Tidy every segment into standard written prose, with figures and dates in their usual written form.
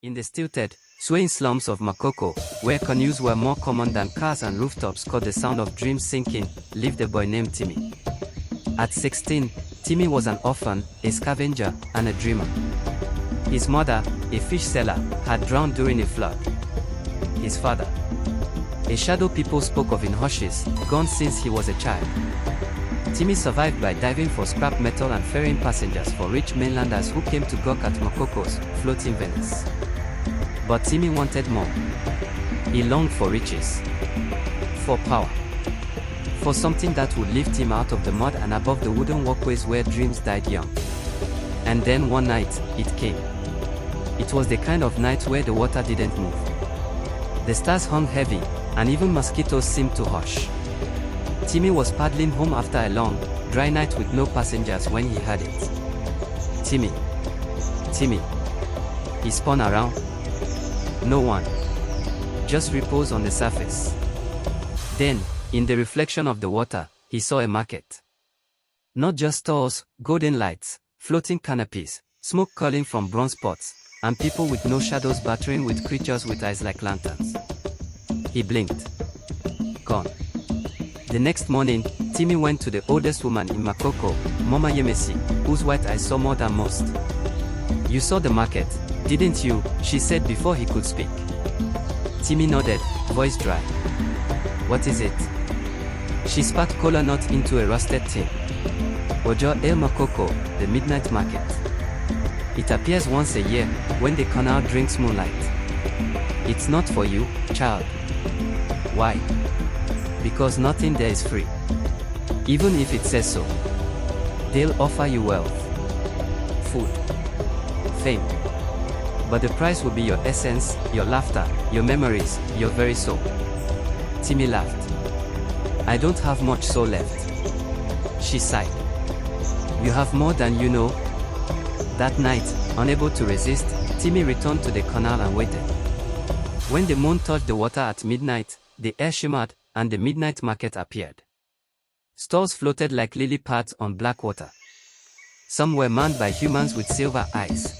In the stilted, swaying slums of Makoko, where canoes were more common than cars and rooftops caught the sound of dreams sinking, lived a boy named Timmy. At 16, Timmy was an orphan, a scavenger, and a dreamer. His mother, a fish seller, had drowned during a flood. His father, a shadow people spoke of in hushes, gone since he was a child. Timmy survived by diving for scrap metal and ferrying passengers for rich mainlanders who came to gawk at Makoko's floating Venice. But Timmy wanted more. He longed for riches, for power, for something that would lift him out of the mud and above the wooden walkways where dreams died young. And then one night, it came. It was the kind of night where the water didn't move. The stars hung heavy, and even mosquitoes seemed to hush. Timmy was paddling home after a long, dry night with no passengers when he heard it. Timmy. Timmy. He spun around. No one. Just repose on the surface. Then, in the reflection of the water, he saw a market. Not just stores, golden lights, floating canopies, smoke curling from bronze pots, and people with no shadows battering with creatures with eyes like lanterns. He blinked. Gone. The next morning, Timmy went to the oldest woman in Makoko, Mama Yemesi, whose white eyes saw more than most. "You saw the market, didn't you?" she said before he could speak. Timmy nodded, voice dry. "What is it?" She spat kola nut into a rusted tin. "Ojo El Makoko, the midnight market. It appears once a year, when the canal drinks moonlight. It's not for you, child." "Why?" "Because nothing there is free. Even if it says so. They'll offer you wealth, food, fame. But the price will be your essence, your laughter, your memories, your very soul." Timmy laughed. "I don't have much soul left." She sighed. "You have more than you know." That night, unable to resist, Timmy returned to the canal and waited. When the moon touched the water at midnight, the air shimmered, and the midnight market appeared. Stalls floated like lily pads on black water. Some were manned by humans with silver eyes.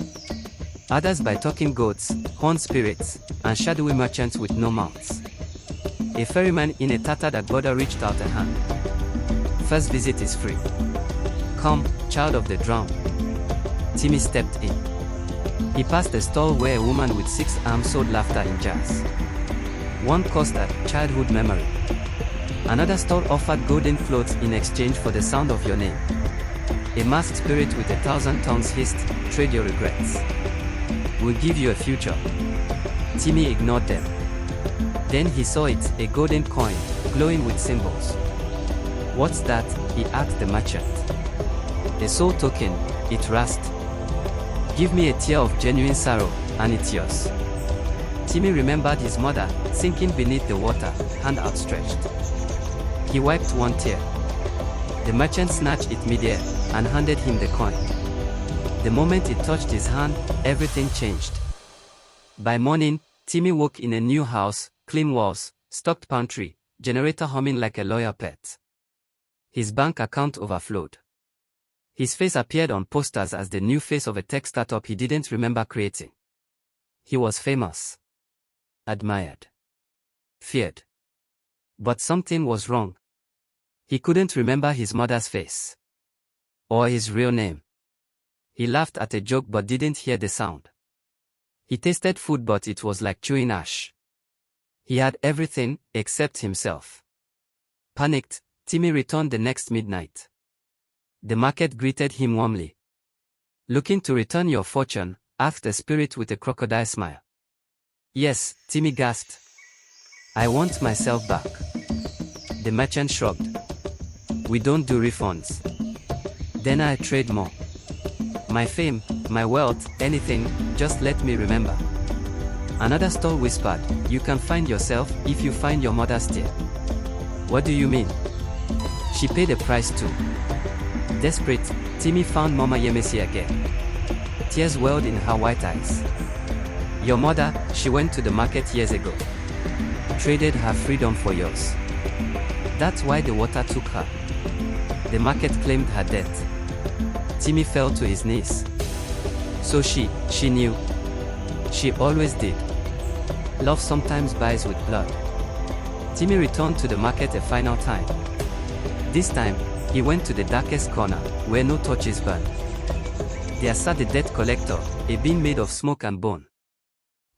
Others by talking goats, horned spirits, and shadowy merchants with no mouths. A ferryman in a tattered agbada reached out a hand. "First visit is free. Come, child of the drowned." Timmy stepped in. He passed a stall where a woman with 6 arms sold laughter in jars. One cost a childhood memory. Another stall offered golden clothes in exchange for the sound of your name. A masked spirit with 1,000 tongues hissed, "Trade your regrets. We'll give you a future." Timmy ignored them. Then he saw it, a golden coin, glowing with symbols. "What's that?" he asked the merchant. "A soul token," it rasped. "Give me a tear of genuine sorrow, and it's yours." Timmy remembered his mother, sinking beneath the water, hand outstretched. He wiped one tear. The merchant snatched it midair, and handed him the coin. The moment it touched his hand, everything changed. By morning, Timmy woke in a new house, clean walls, stocked pantry, generator humming like a loyal pet. His bank account overflowed. His face appeared on posters as the new face of a tech startup he didn't remember creating. He was famous. Admired. Feared. But something was wrong. He couldn't remember his mother's face. Or his real name. He laughed at a joke but didn't hear the sound. He tasted food but it was like chewing ash. He had everything, except himself. Panicked, Timmy returned the next midnight. The market greeted him warmly. "Looking to return your fortune?" asked the spirit with a crocodile smile. "Yes," Timmy gasped. "I want myself back." The merchant shrugged. "We don't do refunds." "Then I trade more. My fame, my wealth, anything, just let me remember." Another stall whispered, "You can find yourself, if you find your mother's tear." "What do you mean?" "She paid a price too." Desperate, Timmy found Mama Yemesi again. Tears welled in her white eyes. "Your mother, she went to the market years ago. Traded her freedom for yours. That's why the water took her. The market claimed her death." Timmy fell to his knees. "So she knew." She always did. Love sometimes buys with blood. Timmy returned to the market a final time. This time, he went to the darkest corner, where no torches burned. There sat the debt collector, a being made of smoke and bone.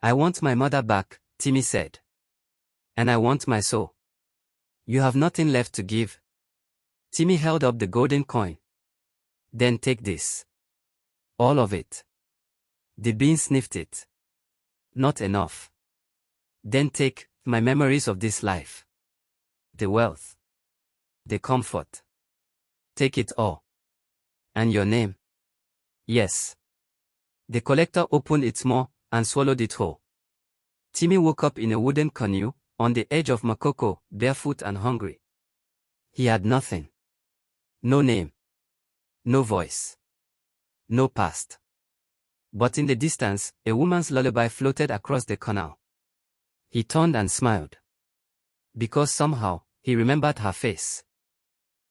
"I want my mother back," Timmy said. "And I want my soul." "You have nothing left to give." Timmy held up the golden coin. "Then take this. All of it." The being sniffed it. "Not enough." "Then take my memories of this life. The wealth. The comfort. Take it all." "And your name?" "Yes." The collector opened its maw and swallowed it whole. Timmy woke up in a wooden canoe, on the edge of Makoko, barefoot and hungry. He had nothing. No name. No voice. No past. But in the distance, a woman's lullaby floated across the canal. He turned and smiled. Because somehow, he remembered her face.